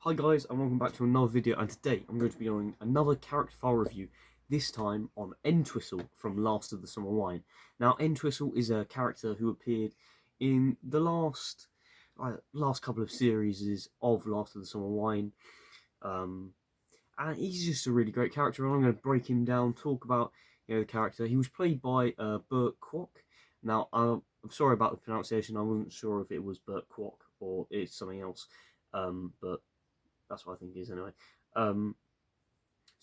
Hi guys and welcome back to another video, and today I'm going to be doing another character file review, this time on Entwistle from Last of the Summer Wine. Now Entwistle is a character who appeared in the last couple of series of Last of the Summer Wine, and he's just a really great character, and I'm going to break him down, talk about the character. He was played by Burt Kwok. Now I'm sorry about the pronunciation, I wasn't sure if it was Burt Kwok or it's something else, but that's what I think it is anyway.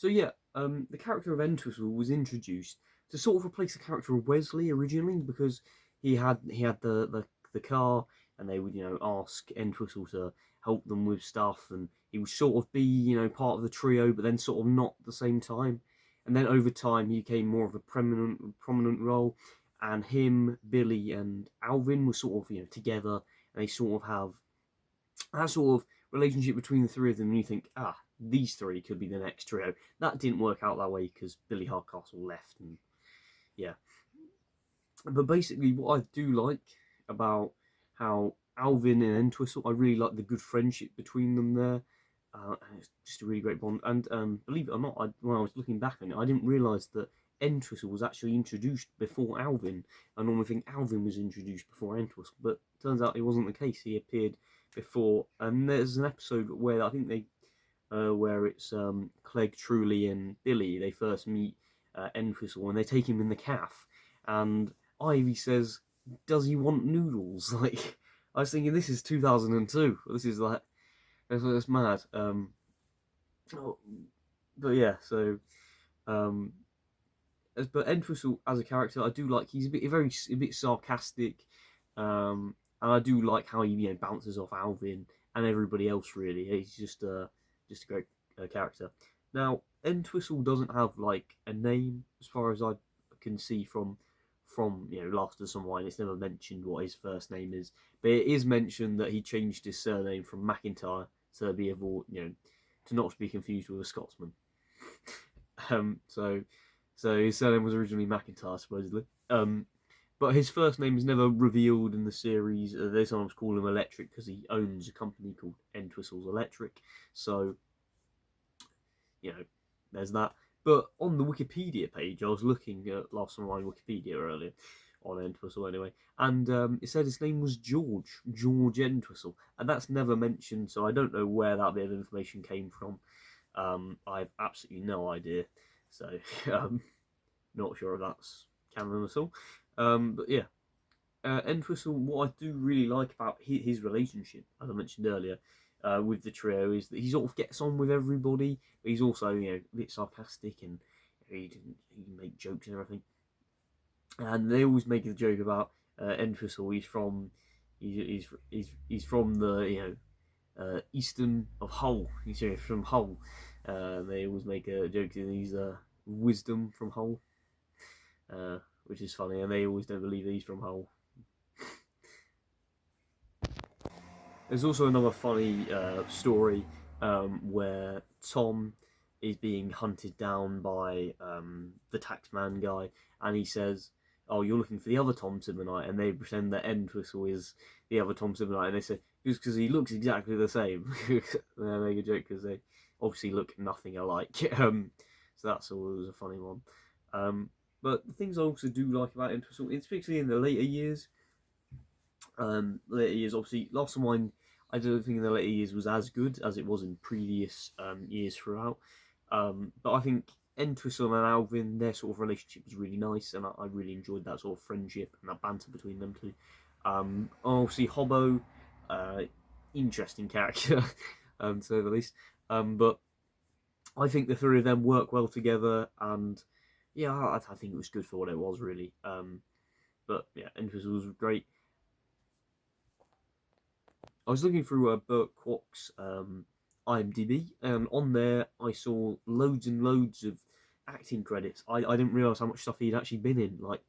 The character of Entwistle was introduced to sort of replace the character of Wesley originally, because he had the car, and they would ask Entwistle to help them with stuff, and he would sort of be part of the trio, but then sort of not at the same time. And then over time he became more of a prominent role, and him, Billy, and Alvin were sort of together, and they sort of have that sort of relationship between the three of them, and you think, these three could be the next trio. That didn't work out that way because Billy Hardcastle left, and yeah. But basically, what I do like about how Alvin and Entwistle, I really like the good friendship between them there. And it's just a really great bond. And believe it or not, when I was looking back on it, I didn't realise that Entwistle was actually introduced before Alvin. I normally think Alvin was introduced before Entwistle, but turns out it wasn't the case. He appeared before. And there's an episode where I think where it's Clegg, Truly, and Billy. They first meet Entwistle, and they take him in the calf, and Ivy says, "Does he want noodles?" Like, I was thinking, this is 2002. This is like, that's mad. But yeah, so but Entwistle as a character, I do like. He's a bit sarcastic, and I do like how he bounces off Alvin and everybody else. Really, he's just a great character. Now, Entwistle doesn't have like a name, as far as I can see from Last of Some Wine. It's never mentioned what his first name is, but it is mentioned that he changed his surname from McIntyre to be to not be confused with a Scotsman. So his surname was originally McIntyre, supposedly. But his first name is never revealed in the series. They sometimes call him Electric because he owns a company called Entwistle's Electric. So, there's that. But on the Wikipedia page, I was looking at Last of Mine Wikipedia earlier, on Entwistle anyway, and it said his name was George Entwistle, and that's never mentioned, so I don't know where that bit of information came from. I have absolutely no idea, so not sure if that's canon at all. But yeah, Entwistle, what I do really like about his relationship, as I mentioned earlier, with the trio, is that he sort of gets on with everybody, but he's also a bit sarcastic, and he can make jokes and everything. And they always make a joke about Entwistle. He's from the eastern of Hull. He's from Hull. They always make a joke that he's wisdom from Hull, which is funny, and they always don't believe that he's from Hull. There's also another funny story where Tom is being hunted down by the taxman guy, and he says, "Oh, you're looking for the other Tom Simonite," and they pretend that Entwistle is the other Tom Simonite, and they say, just because he looks exactly the same. They make a joke because they obviously look nothing alike. So that's always a funny one. But the things I also do like about Entwistle, especially in the later years, obviously Lost of Mine, I don't think in the later years was as good as it was in previous years throughout. But I think Entwistle and Alvin, their sort of relationship was really nice, and I really enjoyed that sort of friendship and that banter between them two. Obviously Hobbo, interesting character, to say the least. But I think the three of them work well together, and yeah, I think it was good for what it was, really. But yeah, Entwistle was great. I was looking through Burt Kwok's IMDb, and on there I saw loads and loads of acting credits. I didn't realise how much stuff he'd actually been in, like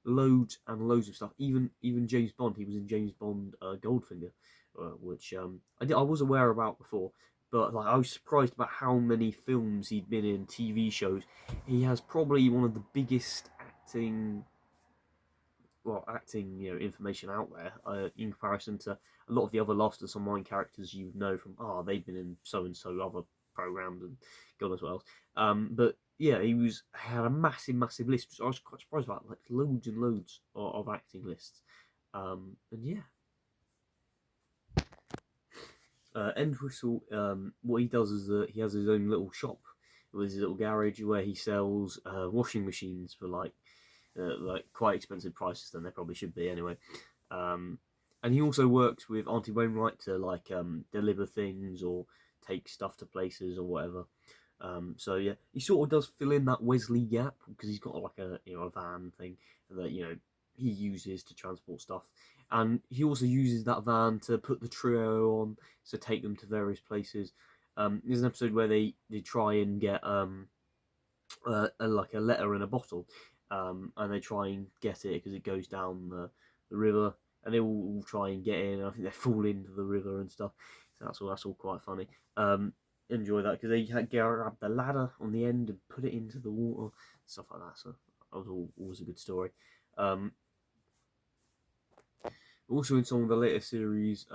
loads and loads of stuff. Even James Bond, he was in James Bond Goldfinger, which I was aware about before, but like I was surprised about how many films he'd been in, TV shows. He has probably one of the biggest acting acting information out there in comparison to a lot of the other Lost and Some Mine characters you know from they've been in so and so other programs and God knows what else. But yeah, he had a massive list, which I was quite surprised about, like loads and loads of acting lists. And yeah, Entwistle, what he does is that he has his own little shop with his little garage where he sells washing machines for like quite expensive prices than they probably should be anyway. And he also works with Auntie Wainwright to like deliver things or take stuff to places or whatever. So yeah, he sort of does fill in that Wesley gap because he's got like a van thing that he uses to transport stuff, and he also uses that van to put the trio on to take them to various places. There's an episode where they try and get like a letter in a bottle, and they try and get it because it goes down the river, and they all try and get in. And I think they fall into the river and stuff. So that's all quite funny. Enjoy that because they grab the ladder on the end and put it into the water, stuff like that. So that was always a good story. Also in some of the later series,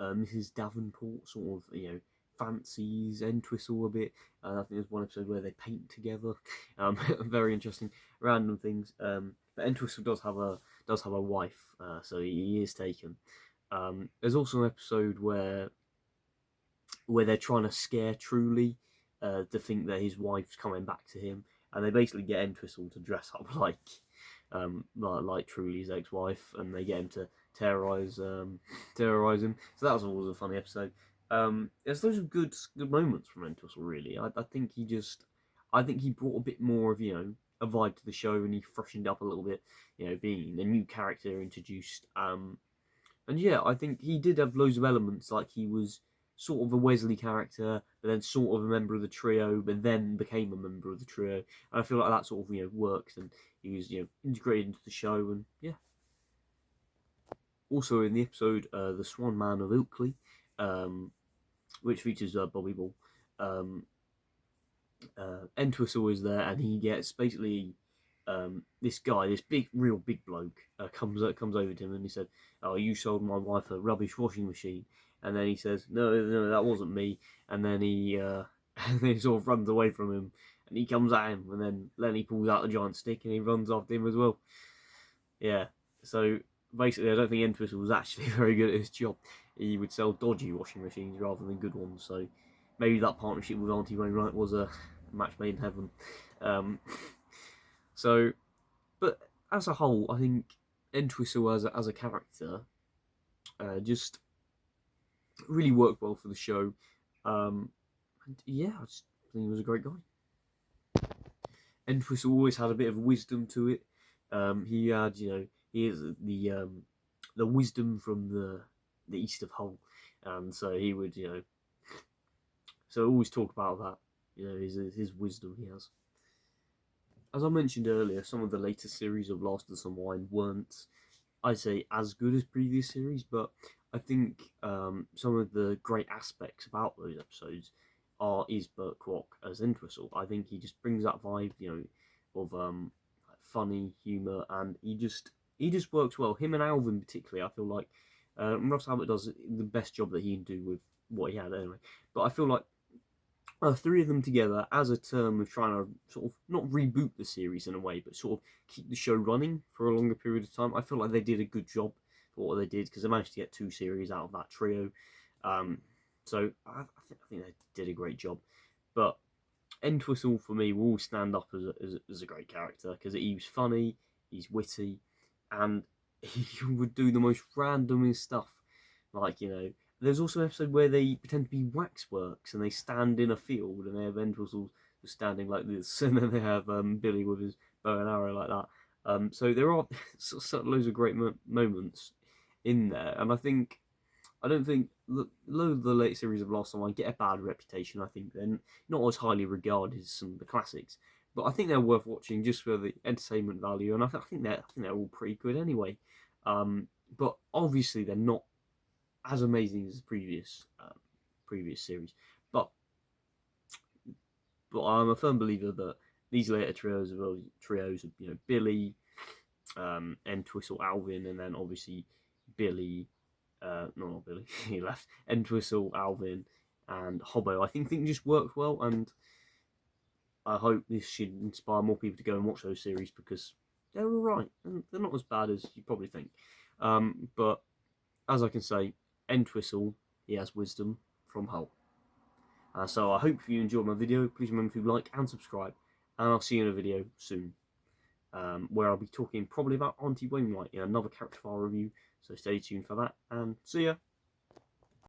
Mrs. Davenport sort of fancies Entwistle a bit. I think there's one episode where they paint together. Very interesting, random things. But Entwistle does have a wife, so he is taken. There's also an episode where they're trying to scare Truly to think that his wife's coming back to him, and they basically get Entwistle to dress up like Truly's ex-wife, and they get him to terrorize him. So that was always a funny episode. There's loads of good moments from Entwistle. Really, I think he brought a bit more of a vibe to the show, and he freshened up a little bit. Being a new character introduced. And yeah, I think he did have loads of elements, like he was sort of a Wesley character, but then sort of a member of the trio, but then became a member of the trio. And I feel like that sort of works, and he was integrated into the show, and yeah. Also in the episode The Swan Man of Ilkley, which features Bobby Ball, Entwistle is there, and he gets basically this guy, this real big bloke, comes over to him, and he said, "Oh, you sold my wife a rubbish washing machine." And then he says, "No, that wasn't me." And then he and then he sort of runs away from him, and he comes at him, and then Lenny pulls out the giant stick, and he runs after him as well. Yeah. So basically, I don't think Entwistle was actually very good at his job. He would sell dodgy washing machines rather than good ones. So maybe that partnership with Auntie Wainwright was a match made in heaven. So, but as a whole, I think Entwistle as a character just really worked well for the show. And yeah, I just think he was a great guy. Entwistle always had a bit of wisdom to it. He had, he is the wisdom from the east of Hull, and so he would, so always talk about that, his wisdom he has. As I mentioned earlier, some of the later series of Lost and Some Wine weren't, I'd say, as good as previous series, but I think some of the great aspects about those episodes is Burt Kwok as Entwistle. I think he just brings that vibe, of funny humour, and he just works well. Him and Alvin particularly, I feel like Ross Abbott does the best job that he can do with what he had anyway. But I feel like three of them together as a term of trying to sort of not reboot the series in a way, but sort of keep the show running for a longer period of time. I feel like they did a good job for what they did because they managed to get 2 series out of that trio. So I think they did a great job. But Entwistle for me will always stand up as a great character because he was funny, he's witty, and he would do the most randomest stuff. Like, there's also an episode where they pretend to be waxworks and they stand in a field and they have Entwistle standing like this, and then they have Billy with his bow and arrow like that. So there are loads of great moments in there, and I don't think loads of the late series of Lost Online get a bad reputation. I think they're not as highly regarded as some of the classics, but I think they're worth watching just for the entertainment value, and I think they're all pretty good anyway. But obviously they're not as amazing as the previous series, but I'm a firm believer that these later trios of Billy, Entwistle, Alvin, and then obviously Billy. No, not Billy. He left. Entwistle, Alvin, and Hobbo. I think just worked well, and I hope this should inspire more people to go and watch those series because they're alright and they're not as bad as you probably think. But as I can say, Entwistle, he has wisdom from Hull. So I hope you enjoyed my video. Please remember to like and subscribe, and I'll see you in a video soon, where I'll be talking probably about Auntie Wainwright in another character file review. So stay tuned for that, and see ya.